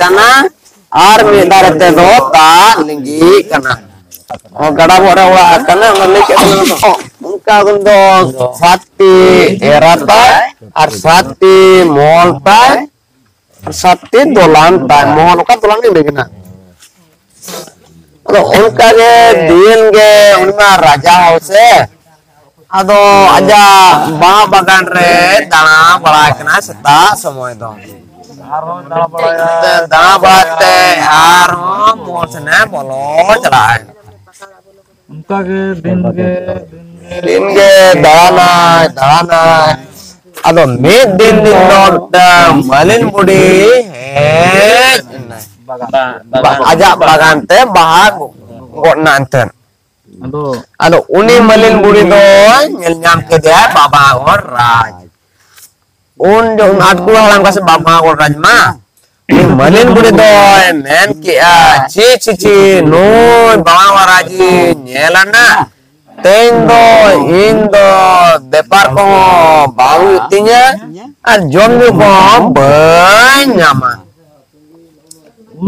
kana ar mi darete do ta linggi kana gada bora ora kana ngalik unka gundo sati erata ar sati molta ar sati dolan ta mol ka dolan ni begina ado unka ge din ge unma raja hose ado aja bah bagan re dana bala kana seta somoy do dana balate ar mol sene bolo chalai उनका के दिन के दाना अदो में दिन मलिन बुड़ी है आजा बागान ते बाहर गोटना अंतन अदो उनी मलिन बुड़ी दो nyel nyam ke dia baba और राज उन जो आटकू हलाम का से बाबा और राज मा मलिन बुड़ी दो मैन किया ची नो बाबा और राजी nyelana tendo indo depar ko baru itinya ar jom ju ko banyama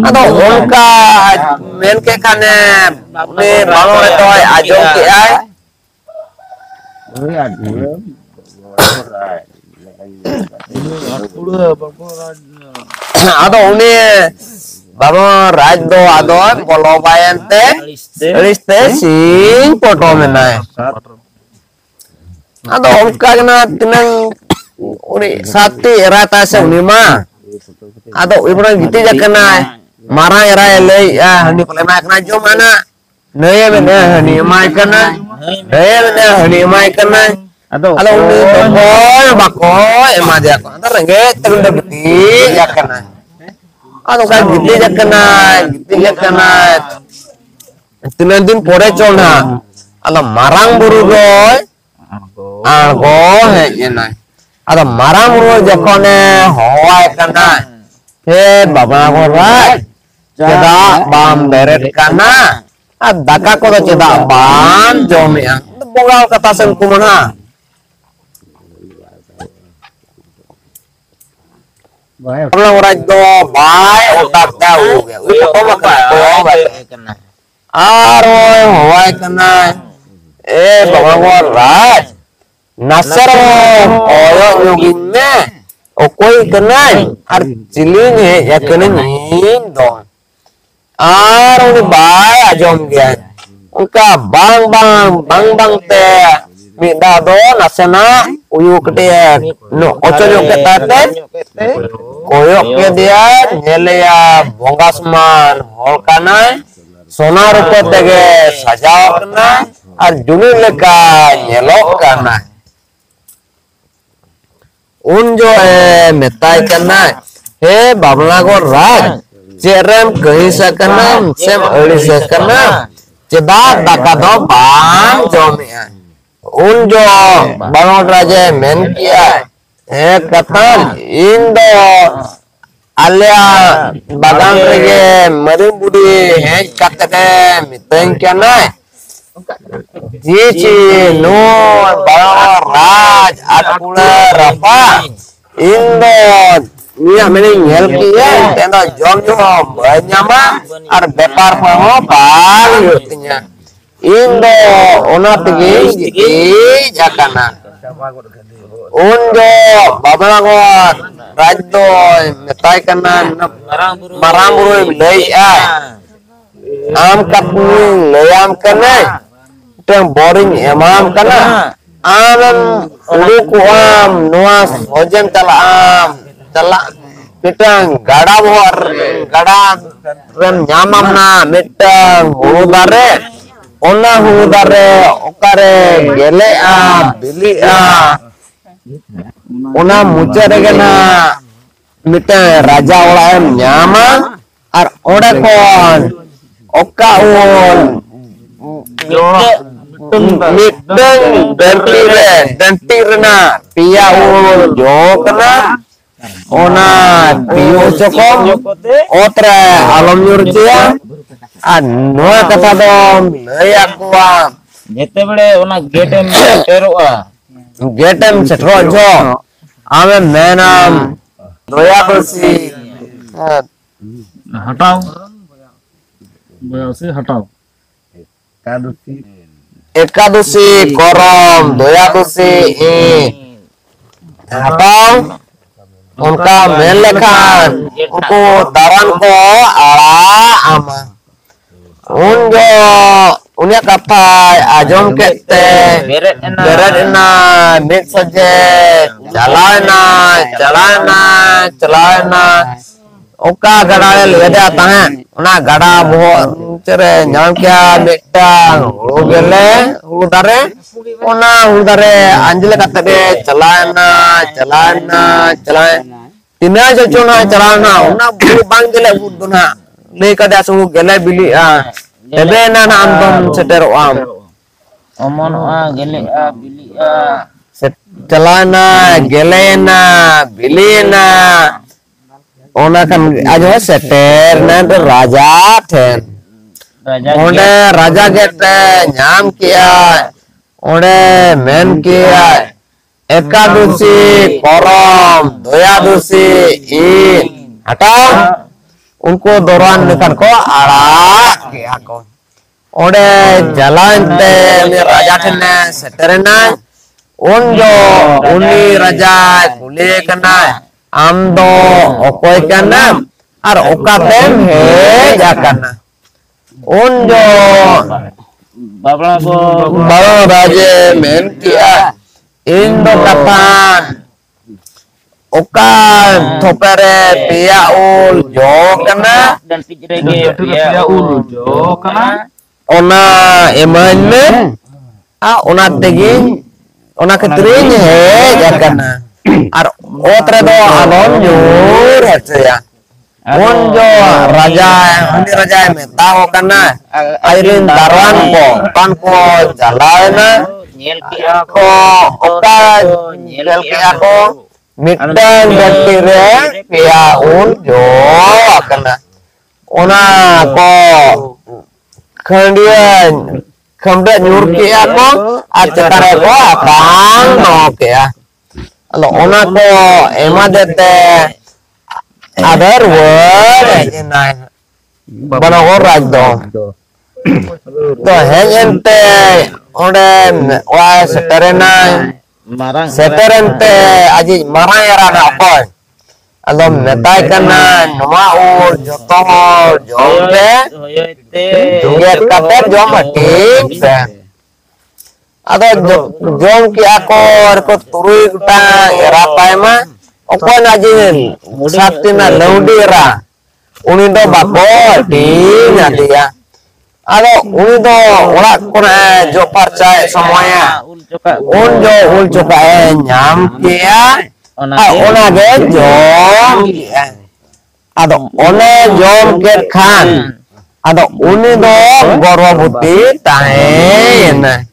ado unka men ke kane ne baru to ajong ki ai ado uni Babo raj do ado bolo bayante liste sing foto menai ado onka na tinang uri sati erata se unima ado ibro giti jakana mara era ele ya hani polema kana jo mana neye mena hani mai kana ado uni bako ema dia ko ado renge terunda giti jakana ado kan giti jakana tinandin pore chona ala marang buru roy argo hejena ada marang buru jakone hoai kana he baba ko rai ceda bam beret kana daka ko ceda bam jomia bogal kata sen kumana orang orang do baik otak tahu ya itu kok makan doang baik aroy hoai kena bawa waras nasar oyo nyugin me okoi kena ar ciling ya kena nin dong aroy baik ajom dia uka bang te minda do nasena uyu kete no ocho yo ketate koyok ke dia nyele ya bongasman hol kana sona rupa tege sajao kana ar juni leka nyelok kana un jo metai kana he babla go raj cerem kahi sakana sem eri sakana ceda dakado bang jomia un jo balon raja men kiya katan indo alia bagan rege mari budi hej katake miteng kana cici no balon raj akula rafa indo niya meni ngel kiya tenda jom jo banyama ar bepar paho bang yutinya indo ona tigi jakana undo babala ko rajdo metai kana marang buru lei am kapni leyam kana teng boring emam kana am ulu ku am nuas hojem tala mitang gada bor gada ren nyamam na mitang hudare ona hudare okare gele bili ona mucere gena mite raja olaem nyama ar ode kon oka un miteng dentirna pia un jokna ona pio jokom otra alam nyurcia anu kata dom laya kuwa jete bede ona getem teroa getem setro jo ame menam doya kursi हटाओ बयासी हटाओ एकादशी करम द्वयादशी हटाओ उनका main लेखान उनको दारान को आड़ा आमा उन जो उन्हें कथा आजम कहते बेरड ना मिट सजे चलाना ओका गड़ा ले जाता है उना गड़ा बहुत चरे नाम क्या बेटा उगले उदारे उना उदारे अंजले कते चलाना तिना जो चुना चलाना उना बुरी बांग गले बुदना ले कदा सु गले बिली तबे ना नाम तुम सेटेरो आम ओमनोआ गेलेआ बिलिआ चलाना गेलेना बिलीना ओना kan aja seter na raja ten onde raja gete nyam kia onde men kia ekadusi korom doyadusi in hataओ उनको दौरान निकल को आड़ा किया को onde jalan te raja ten seterna उन जो उनी राजा कुले कना आम दो ओकोय कना और ओकातेम हे जाकना उन जो बाबा राजे मेन किया इन दो कथान ओका थोपरे पिया उल जो कना dan pijrege piya ul jo kana ओना एमन में ओना तेगी ओना कतरीन है जाकना और ओतरे दो आलोन जोर है उन जो राजा हनी राजा में ताओ करना आयरिन दारवान को पान को जलाना nyel kiya को ओका nyel किया को मिटन गतिरे किया उन जो करना ओना को खंडिया nyur किया को आचतारे को आकांग नो किया Alo ona ko ema dete other word jenai bana ko raj do to hengente ode wa seterente aji marang era na ko alo metai kana noma ur joto jombe juget kate jomati ada jom ki akor ko turui guta era paima okon ajin satina laudira uni do bako di nadia ada uni do ora kona jo parcaya semuanya un jo ul coba nyam kia ona ge jom ada ona jom ke khan ada uni do gorobuti taena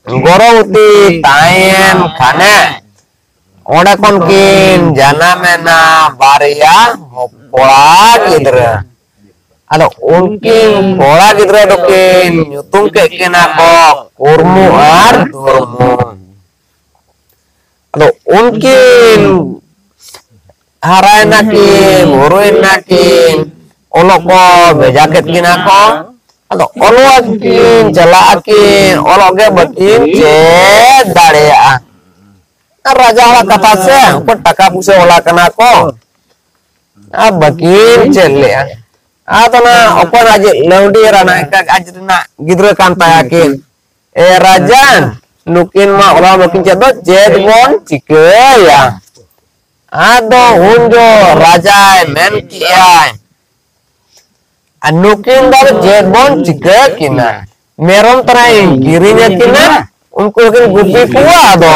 gorowuti tayen khane onde kon kin janamena baria kola gidra ado unkin kola gidra dokin nyutung ke kena ko kurmu ar durmu ado unkin harai nakin muruin nakin oloko bejaket kina ko ado olokin jalakin ologe batin je darea raja ala kata se ko taka puse ola kana ko bakin chelle adona opon aje laudi rana ka ajrina gidra kan tayakin rajan nukin ma ola makin cedo jed bon cike ya ado unjo raja men kia अनुकिन दर जेबन चिके किना मेरम तराई गिरिnya किना उनको किन गुपी कुआ दो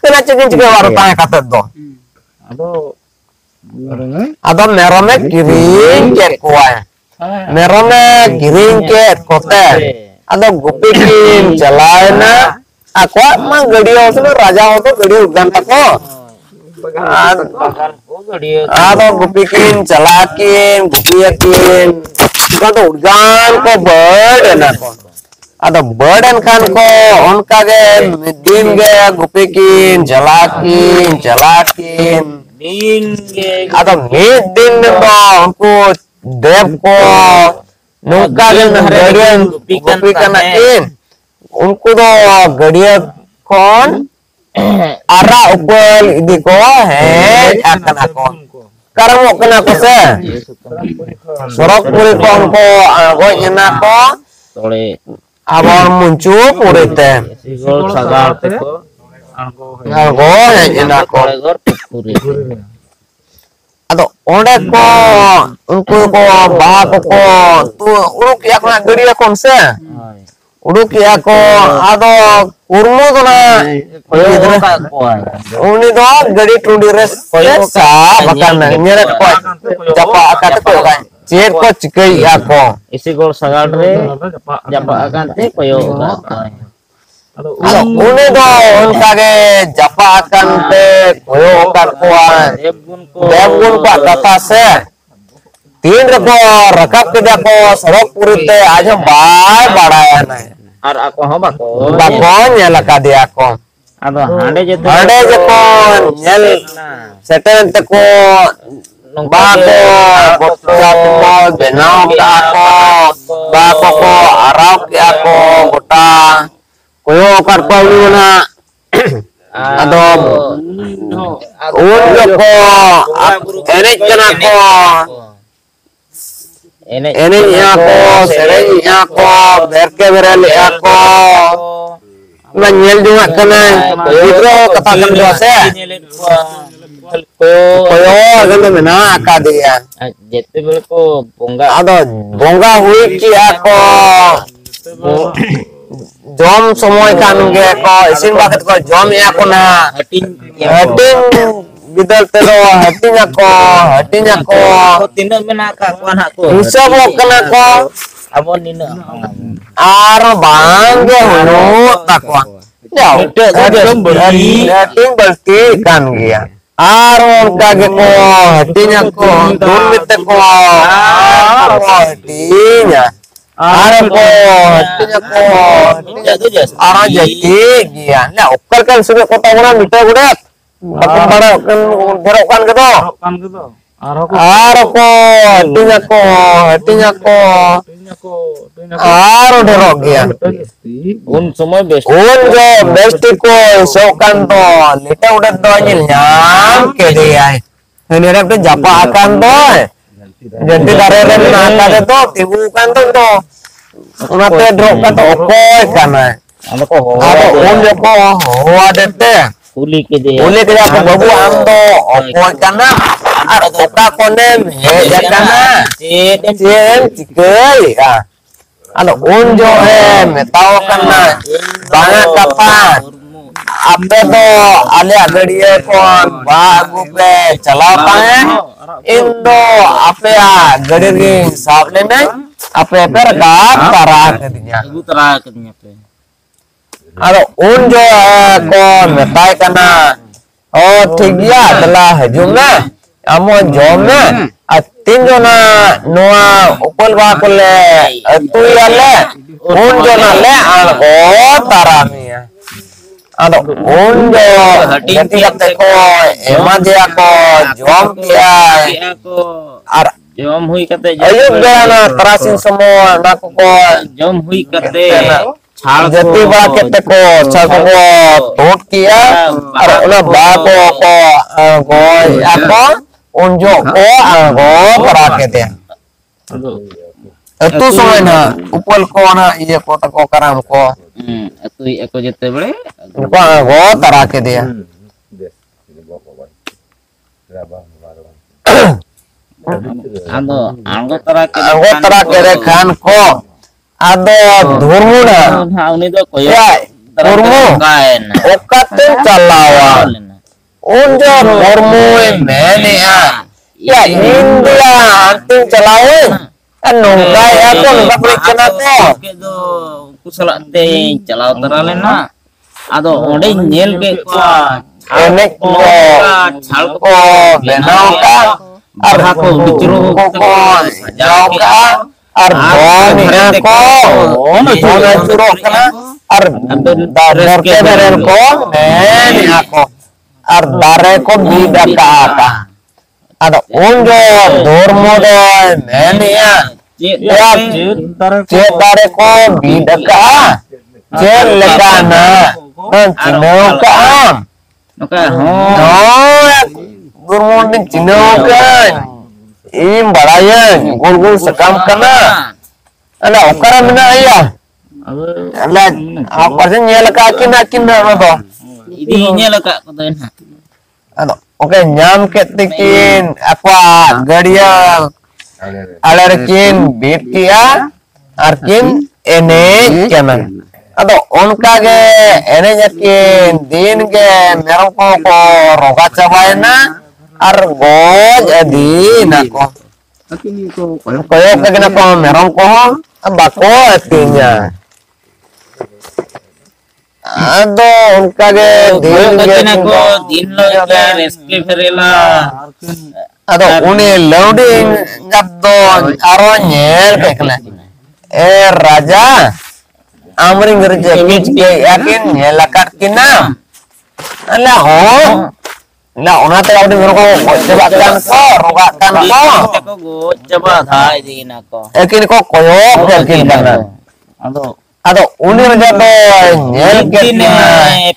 kena cikin cikin wartanya kata do ado merome giring ket kuai merome giring ket kote ado gupikin jalaina aku mang gadio sene raja hoto gadio udan tako ado gupikin jalakin gupiyakin kado udan ko bird ko ada burden kan ko onka ge din ge gupikin jalakin din ge Atau mid din do unku dev ko nungka din gadian gupi kana in unku do gadian kon ara upel idi ko akan ako karang mo kana ko se sorok puri ko unku go ina ko tole abon muncu purite sigol sagal teko go ina ko gor puri Ado onde ko unku ko baha ko tu uruk yak na gadiya kon se uduk ya ko ado kurmu to na koyo ka ko uni do gadi tudi res sa bakan nyere ko japa akat ko kan cer ko cikai ya ko isi gol sagal re japa akan te koyo ka uni do unka ge japa akan te koyo kan ko devgun ko kata se तीन रको रकब के देखो सड़क पूरी ते आज हम bye बढ़ाया नहीं ar ako ho bako ya laka dia ko ado hande je ko nyel setel te ko ba ko gota ko benau ka ko ba ko arau ya ko gota koyo kar ko na ado un ko enek kana ko ini aku sering aku berke berali aku menyel juga kena itu katakan dosa koyo agak mana akadia jette bel ko bonga ado bonga hui ki aku jom semua kan ge ko isin bakat ko jom ya aku na hatin bidal pero hatinya ko tino menaka ko anak ko bisa mo kena ko abon nino ar bangge hunu takwa ya hating berarti kan dia ar kage ko hatinya ko dumit ko hatinya ar ko hatinya ko ar jadi dia nah ukar kan sudah kota orang mita udah Bakal barok kan berokkan gitu. Aroko hatinya ko. Aro derok ya. Un semua best. Un jo besti ko sokan to. Lita udah to nyam ke dia. Ini rep to japa akan to. Jadi dareren nata to tibu kan to. Unate drop kan to okoy kana. Aro un jo ko wadete. Uli ke aku babu ando opo kana ar oka konem ya kana cien cikai ano unjo metao kana banyak kapan ape to ale agadiye kon bagu pe chala pae indo ape gadir ge sabne me ape per ka tara kadinya pe Ado unjo ko metai kana oh ठीक गया adalah hajumna amo jomna atinjo na noa upol ba kole tu yale unjo na le algo taramia ado unjo hati kate ko ema dia ko jom kia ar jom hui kate ayub na tarasin semua naku ko jom hui kate जति बड़ा केते को छको टोट किया और उना बा को apa unjuk ko go para kete itu soalnya upol ko na iya ko ta ko karam ko itu eko jete bele ko go tara kete anggo tara kete kan ko ado dhurmuna uni do koyo dhurmu okate chalawa unjo dhurmu mene ya india anting chalawe nungka ya ko nungka prikena to kedo kusala te chalaw taralena ado onde nyel ke ko enek ko chal ko benau ka ar ko dicuru ko sajau ka ar boni ko ono churo kana ar dar ke beren ko meni ako ar dare ko bida ka ado unjo dormo do menia ya cek dare ko bida ka cek legana cino ka Oke, dormo ni cino ka im baraya gul sekam kana ada okara mina ya ala apa sih nyel kaki nakin na to idinya lah kak katanya. ano oke nyam ketikin apa gadia alarkin beat kia arkin ene kana ado onka ge ene yakin din ge meron ko roga chabaina ar goj adi nako koyo ke na ko meron ko bako atinya ado onka ge din ge ko din lo ke reski ferela ado uni loading ngabdo aro nyel kekla raja amring gerje ke yakin nyelakat kina ala ho na ona te audio ko cobakan ko rogakan ko ko go coba tha idina ko yakin ko koyo yakin kana ado uni raja to nyel kine kina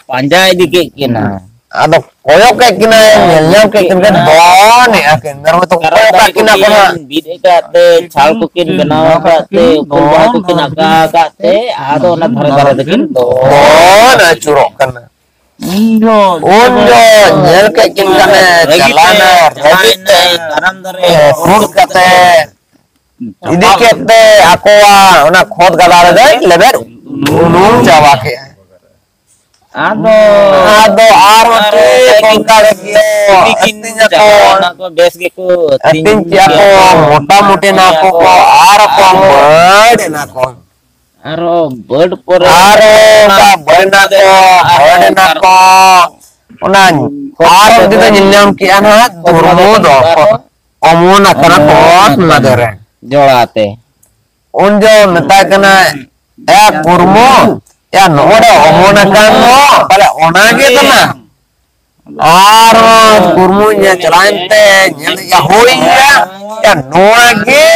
panjai dikit kina ado koyo kina nyel kina don yakin meron to koyo kina kono bid ekate chal ko kin benaw kate bomba ko kin akate ado na dhara dekin don curokan unjo nyel kin kana jalana ragite karam dare fruit kate idikete aqua ona khod galare dai leber unum jawa ke ado arote konkare kio atinya ko bes ge ko atinja ko mota mote na ko aro ko bird na ko aro bird pore aro ka bird na ko ona aro dito nyam ki ana turmo do omona kana ko na dere jolate unjo meta kana kurmo ya noda omona kano pala onage tana aro kurmunya celante nyel ya hoya ya noage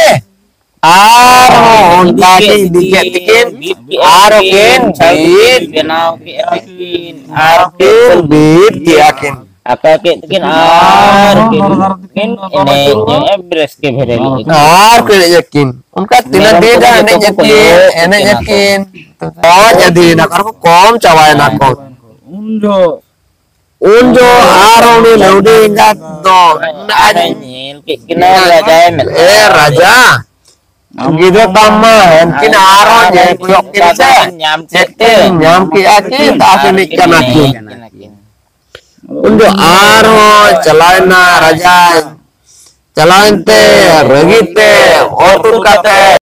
aro ontake diketikin aro ken bit benaw ki akin aro ken bit yakin akake kin ar kin ene ebres ke bhereli ar ke yakin unka tina beda ene yakin oh jadi nak aku kom cawai nak unjo aro ni laude ingat do ada nyil ke kina raja raja gitu tama mungkin aro jadi kuyok kita nyam ki aki tak ikan aki unjo aro celain na raja celain te regite otur kate